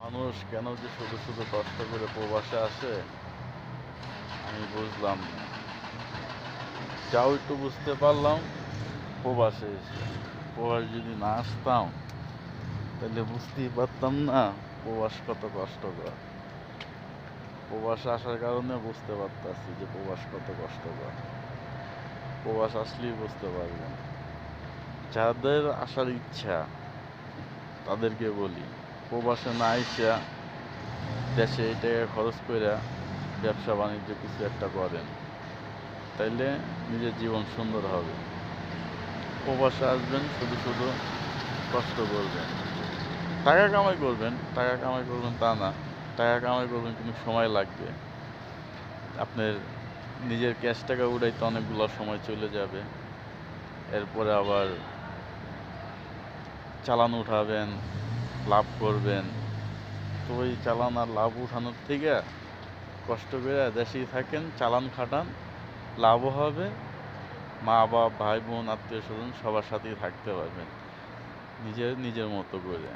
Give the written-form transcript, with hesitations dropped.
মানুষ কেন যে শুধু শুধু কষ্ট করে প্রবাসে আসে আমি বুঝলাম না। যাও একটু বুঝতে পারলাম প্রবাসে এসে। প্রবাস যদি না আসতাম তাহলে বুঝতেই পারতাম না প্রবাস কত কষ্টকর। প্রবাসে আসার কারণে বুঝতে পারতাছি যে প্রবাস কত কষ্টকর। প্রবাস আসলেই বুঝতে পারবেন। যাদের আসার ইচ্ছা তাদেরকে বলি, প্রবাসে না আইসা দেশে এই টাকা খরচ কইরা ব্যবসা বাণিজ্য কিছু একটা করেন, তাইলে নিজের জীবন সুন্দর হবে। প্রবাসে আসবেন শুধু শুধু কষ্ট করবেন, টাকা কামাই করবেন তা না, টাকা কামাই করবেন কিন্তু সময় লাগবে। আপনার নিজের ক্যাশ টাকা উড়াইতে অনেকগুলো সময় চলে যাবে। এরপরে আবার চালান উঠাবেন, লাভ করবেন। তো ওই চালান আর লাভ উঠানোর থেকে কষ্ট করে দেশেই থাকেন, চালান খাটান, লাভও হবে, মা বাপ ভাই বোন আত্মীয় স্বজন সবার সাথেই থাকতে পারবেন নিজের নিজের মতো করে।